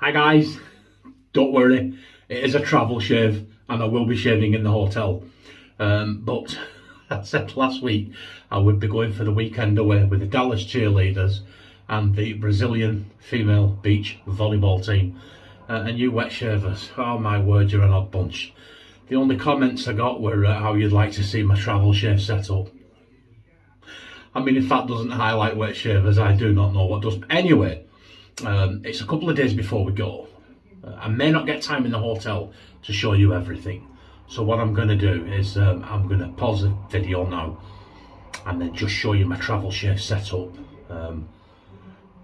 Hi guys, don't worry, it is a travel shave and I will be shaving in the hotel. But I said last week I would be going for the weekend away with the Dallas cheerleaders and the Brazilian female beach volleyball team. And you wet shavers, oh my word, you're an odd bunch. The only comments I got were how you'd like to see my travel shave setup. I mean, if that doesn't highlight wet shavers, I do not know what does. But anyway, it's a couple of days before we go. I may not get time in the hotel to show you everything. So what I'm going to do is I'm going to pause the video now and then just show you my travel shave setup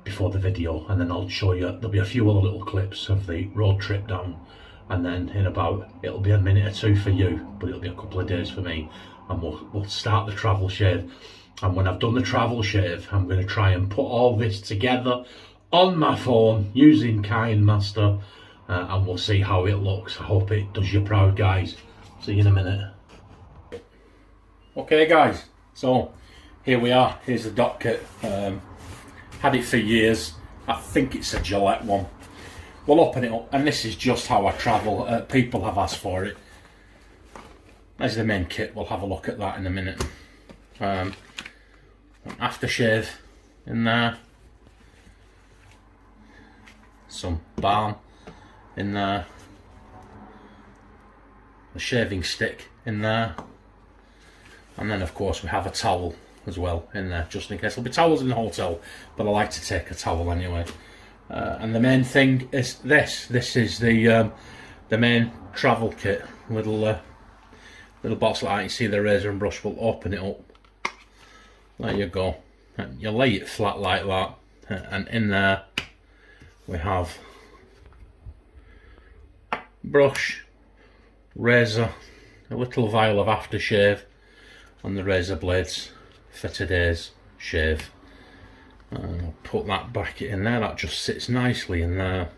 before the video, and then I'll show you, there'll be a few other little clips of the road trip down, and then in about, it'll be a minute or two for you, but it'll be a couple of days for me, and we'll start the travel shave. And when I've done the travel shave, I'm going to try and put all this together on my phone using KineMaster, and we'll see how it looks. I hope it does you proud, guys. See you in a minute. Okay guys, so here we are. Here's the dot kit. Had it for years. I think it's a Gillette one. We'll open it up, and this is just how I travel. People have asked for it. There's the main kit. We'll have a look at that in a minute. Aftershave in there. Some balm in there. The shaving stick in there. And then of course we have a towel as well in there, just in case. There'll be towels in the hotel, but I like to take a towel anyway. And the main thing is this. This is the main travel kit. Little box like that. You see the razor and brush. We'll open it up. There you go. And you lay it flat like that. And in there we have brush, razor, a little vial of aftershave, and the razor blades for today's shave. I'll put that back in there. That just sits nicely in there.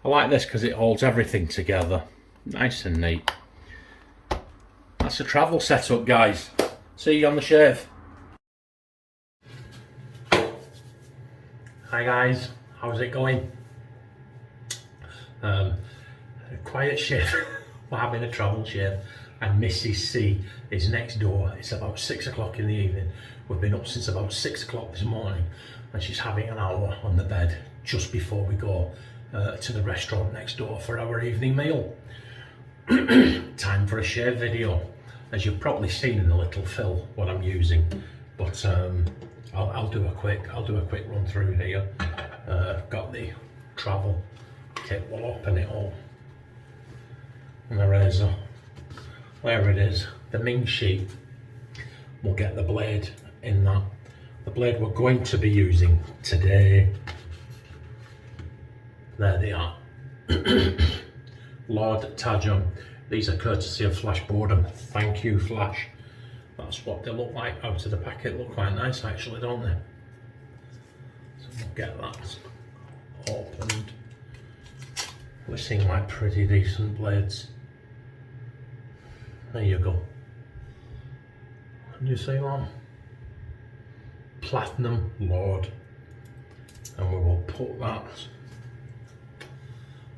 I like this because it holds everything together, nice and neat. That's the travel setup, guys. See you on the shave. Hi guys, how's it going? Quiet shave. We're having a travel shave, and Mrs. C is next door. It's about 6 o'clock in the evening. We've been up since about 6 o'clock this morning, and she's having an hour on the bed just before we go to the restaurant next door for our evening meal. Time for a shave video. As you've probably seen in the little fill what I'm using, but I'll do a quick run through here. Got the travel kit. We'll open it all. And the razor, where it is, the Ming sheet. We'll get the blade in that. The blade we're going to be using today. There they are. Lord TAJAM. These are courtesy of Flash Boredom. Thank you, Flash. That's what they look like out of the packet. Look quite nice actually, don't they? So we'll get that opened. They seem like pretty decent blades. There you go. Can you see that? Platinum Lord. And we will put that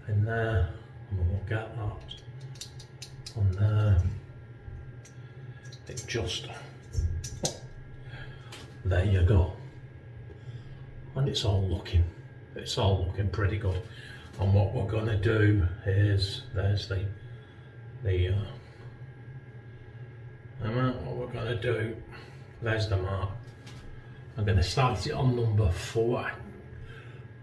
in there, and we will get that on there. It just, there you go. And it's all looking pretty good. And what we're going to do is, there's the what we're going to do, there's the mark. I'm going to start it on number 4.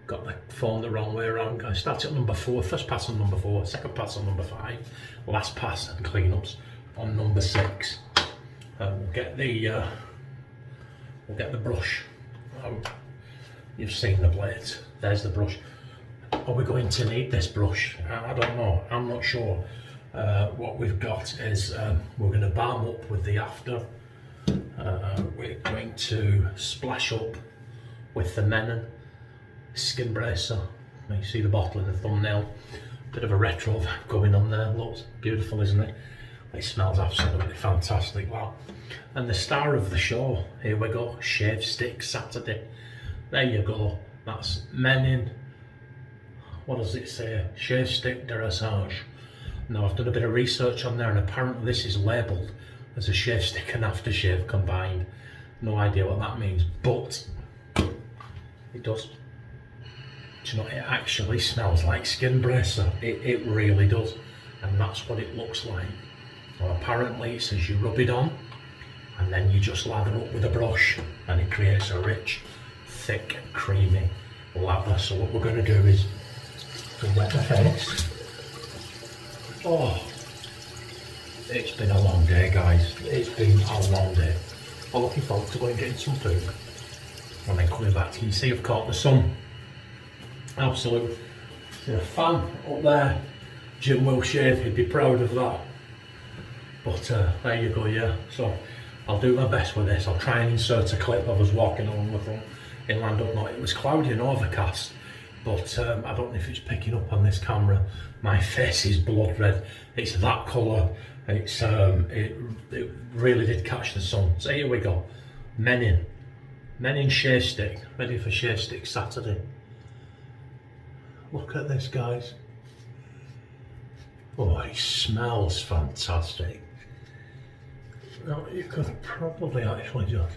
Got the phone the wrong way around. I'm going to start it on number 4, first pass on number 4, second pass on number 5, last pass and cleanups on number 6. We'll get the brush out. You've seen the blades. There's the brush. Are we going to need this brush? I don't know. I'm not sure. What we've got is we're going to balm up with the after. We're going to splash up with the MENNEN skin bracer. You see the bottle in the thumbnail. Bit of a retro vibe going on there. Looks beautiful, isn't it? It smells absolutely fantastic. Wow. And the star of the show, here we go, Shave Stick Saturday. There you go. That's MENNEN what does it say? Shave stick dressage. Now I've done a bit of research on there and apparently this is labelled as a shave stick and aftershave combined. No idea what that means, but it does. Do you know, it actually smells like skin bracer. It really does. And that's what it looks like. Well, apparently it says you rub it on and then you just lather up with a brush and it creates a rich, thick, creamy lather. So what we're going to do is we'll wet the face. Oh, it's been a long day, guys. It's been a long day. I'm looking forward to going and getting some food and then coming back to you. See, I've caught the sun. Absolutely. See a fan up there. Jim will shave, he'd be proud of that. But there you go, yeah. So I'll do my best with this. I'll try and insert a clip of us walking along the front inland up north. It was cloudy and overcast, but I don't know if it's picking up on this camera. My face is blood red. It's that colour. It's it really did catch the sun. So here we go. MENNEN shave stick, ready for shave stick Saturday. Look at this, guys. Oh, it smells fantastic. Now you could probably actually just,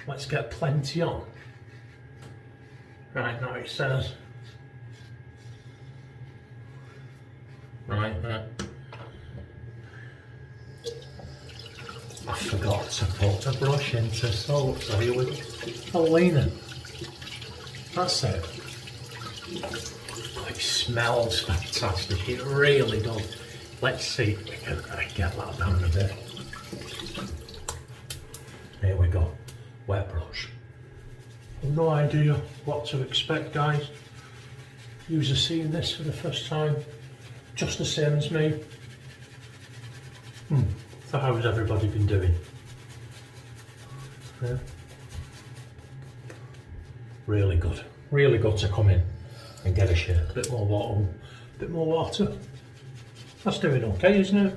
let's get plenty on. Right, now it says, right there. I forgot to put the brush into soap, so here we go. I'll lean it. That's it. It smells fantastic, it really does. Let's see if we can get that down a bit. Here we go, wet brush. No idea what to expect, guys. You're seeing this for the first time, just the same as me. So how's everybody been doing? Yeah. Really good to come in and get a shave. A bit more water. That's doing okay, isn't it?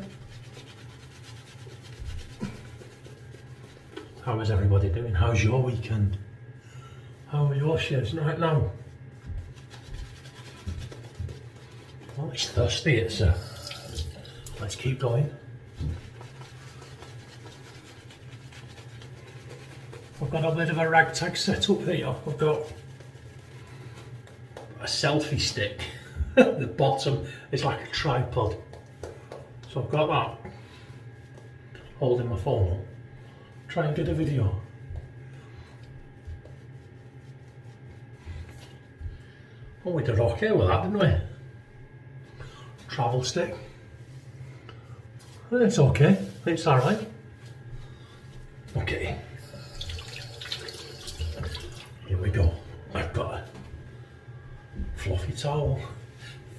How is everybody doing? How's your weekend? How are your shaves right now? Well, it's thirsty, it's let's keep going. I've got a bit of a ragtag set up here. I've got a selfie stick. The bottom is like a tripod. So I've got that holding my phone up. Try and get a video. Oh, we did okay with that, didn't we? Travel stick. It's okay. It's alright. Okay. Here we go. I've got a fluffy towel.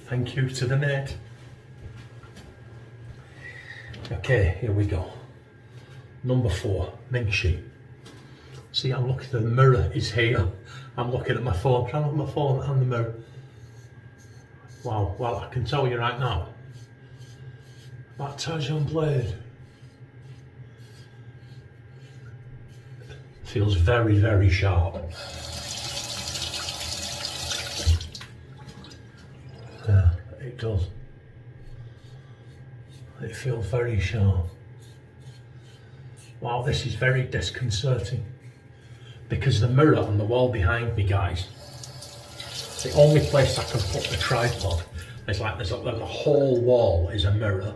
Thank you to the maid. Okay, here we go. Number 4, ming sheet. See, I'm looking, the mirror is here. I'm looking at my phone, trying to look at my phone and the mirror. Wow, well, I can tell you right now, that TAJAM blade feels very, very sharp. Yeah, it does. It feels very sharp. Wow, this is very disconcerting because the mirror on the wall behind me, guys, the only place I can put the tripod is like there's a whole wall is a mirror,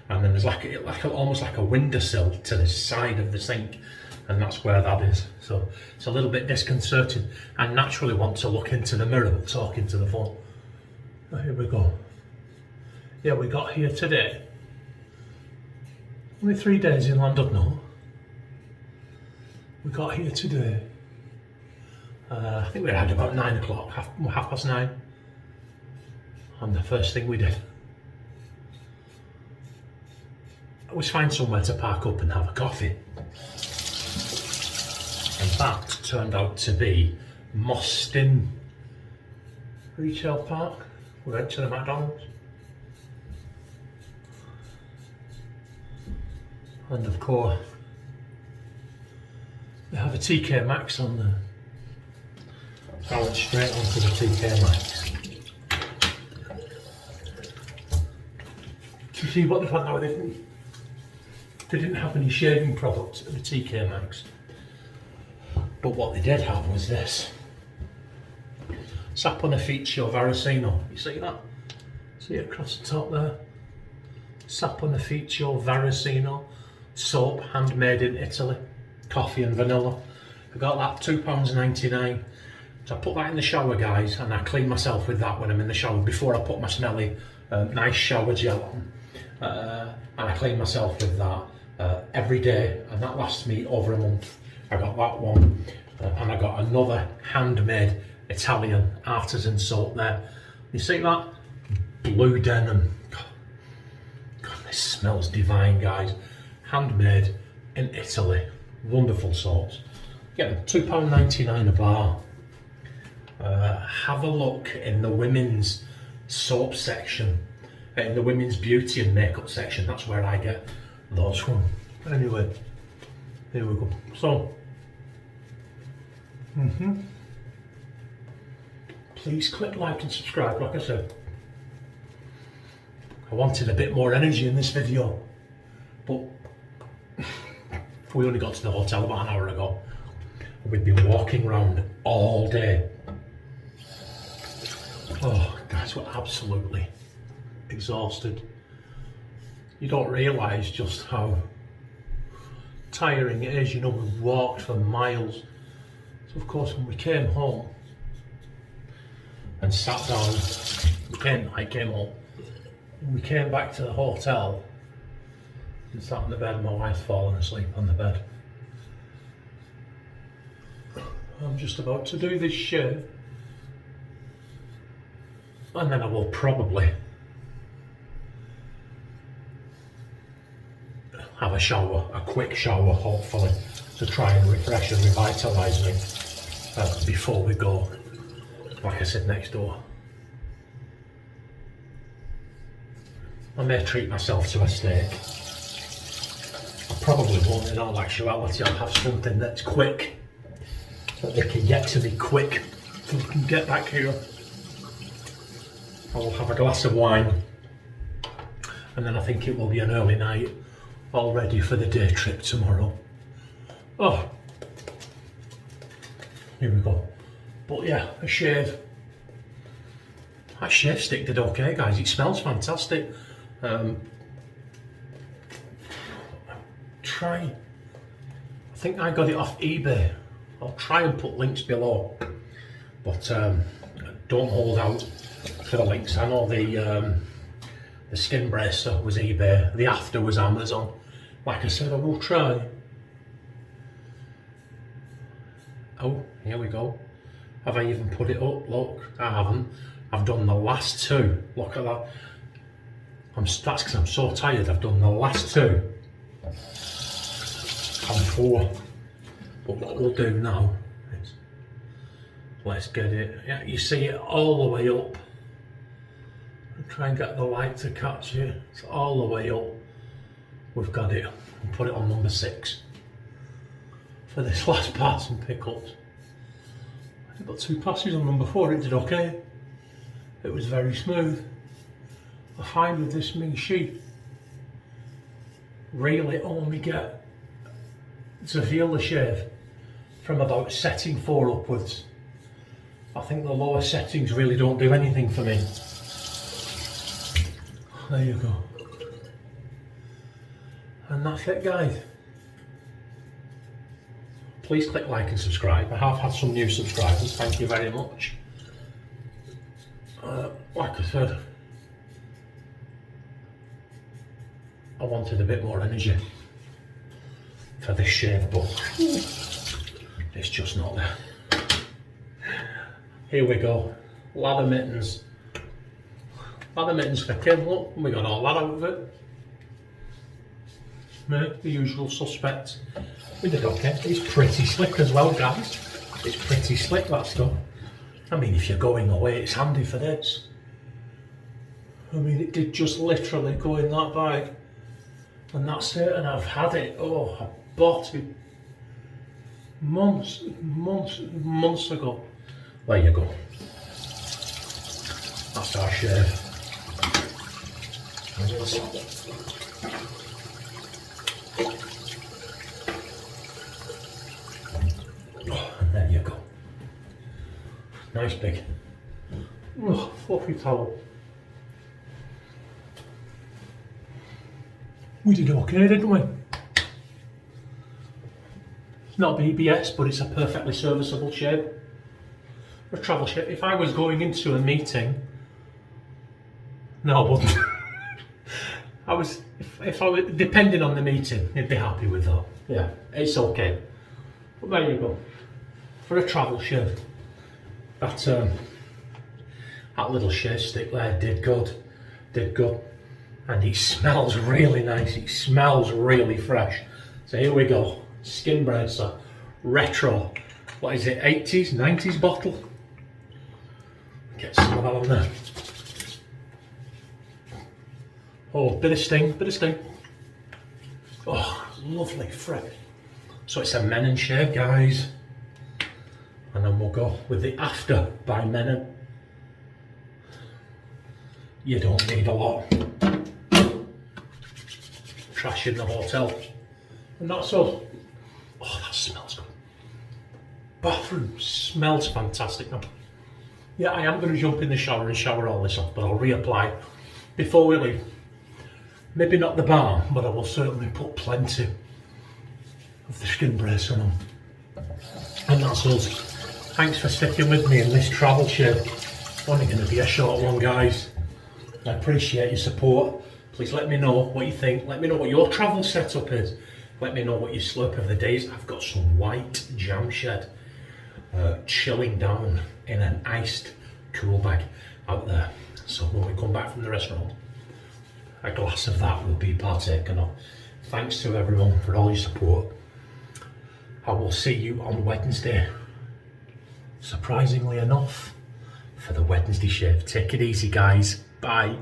and then there's almost like a windowsill to the side of the sink, and that's where that is. So it's a little bit disconcerting. I naturally want to look into the mirror but talk into the phone. Oh, here we go. Yeah, we got here today. Only 3 days in London. We got here today. I think we had about 9 o'clock, half past 9. And the first thing we did was find somewhere to park up and have a coffee. And that turned out to be Mostin Retail Park. We went to the McDonald's. And of course, they have a TK Maxx on there. I went straight onto the TK Maxx. To see what they've had now. They didn't have any shaving products at the TK Maxx. But what they did have was this. Saponificio Varicino. You see that? See it across the top there? Saponificio Varicino soap, handmade in Italy. Coffee and vanilla. I got that £2.99. So I put that in the shower, guys, and I clean myself with that when I'm in the shower before I put my smelly nice shower gel on. And I clean myself with that every day, and that lasts me over a month. I got that one, and I got another handmade Italian artisan soap there. You see that? Blue denim. God, this smells divine, guys. Handmade in Italy. Wonderful soaps. Get them £2.99 a bar. Have a look in the women's soap section, in the women's beauty and makeup section. That's where I get those from. Anyway, here we go. So, please click like and subscribe. Like I said, I wanted a bit more energy in this video, but we only got to the hotel about an hour ago. We've been walking around all day. Oh, guys, we're absolutely exhausted. You don't realise just how tiring it is. You know, we've walked for miles. So of course, when we came home and sat down, I came home, we came back to the hotel and sat in the bed, and my wife's fallen asleep on the bed. I'm just about to do this shave, and then I will probably have a shower, a quick shower, hopefully, to try and refresh and revitalise me before we go, like I said, next door. I may treat myself to a steak. I probably won't in all actuality. I'll have something that's quick, that they can get to me quick, so we can get back here. I will have a glass of wine, and then I think it will be an early night, all ready for the day trip tomorrow. Oh, here we go. But yeah, a shave. That shave stick did okay, guys. It smells fantastic. I think I got it off eBay. I'll try and put links below, but don't hold out for the links. I know the skin bracer was eBay, the after was Amazon. Like I said, I will try. Oh, here we go. Have I even put it up? Look, I haven't. I've done the last two. Look at that. That's because I'm so tired. I've done the last two. I'm 4. But what we'll do now is, let's get it, yeah, you see it all the way up. And try and get the light to catch it. It's all the way up. We've got it. We'll put it on number 6 for this last pass and pickups. I got 2 passes on number 4. It did okay. It was very smooth. I find with this Ming sheet, really only get to feel the shave from about setting 4 upwards. I think the lower settings really don't do anything for me. There you go. And that's it, guys. Please click like and subscribe. I have had some new subscribers, thank you very much. Like I said, I wanted a bit more energy for this shave, but it's just not there. Here we go, lather mittens. Lather mittens for Kim, look, we got all that out of it. The usual suspects. We did okay. It's pretty slick as well, guys. It's pretty slick, that stuff. I mean, if you're going away, it's handy for this. I mean, it did just literally go in that bag. And that's it, and I've had it. Oh, I bought it months ago. There you go. That's our shave. Oh, and there you go. Nice big. Oh, fluffy towel. We did okay, didn't we? It's not BBS, but it's a perfectly serviceable shave. A travel shave. If I was going into a meeting, no, I wouldn't. If I was, depending on the meeting, I'd be happy with that. Yeah, it's okay. But there you go. For a travel shave, that little shave stick there did good, and it smells really nice. It smells really fresh. So here we go. Skin bracer, retro. What is it? 80s, 90s bottle. Get some of that on there. Oh, bit of sting. Oh, lovely, fresh. So it's a MENNEN shave, guys. And then we'll go with the After by MENNEN. You don't need a lot. Trash in the hotel. And that's all. Oh, that smells good. Bathroom smells fantastic now. Yeah, I am going to jump in the shower and shower all this off, but I'll reapply before we leave. Maybe not the balm, but I will certainly put plenty of the skin bracer on. And that's us. Thanks for sticking with me in this travel shave. Only going to be a short one, guys. I appreciate your support. Please let me know what you think. Let me know what your travel setup is. Let me know what your slurp of the day is. I've got some white jam shed chilling down in an iced cool bag out there. So when we come back from the restaurant, a glass of that will be partaken of. Thanks to everyone for all your support. I will see you on Wednesday. Surprisingly enough, for the Wednesday shave. Take it easy, guys. Bye.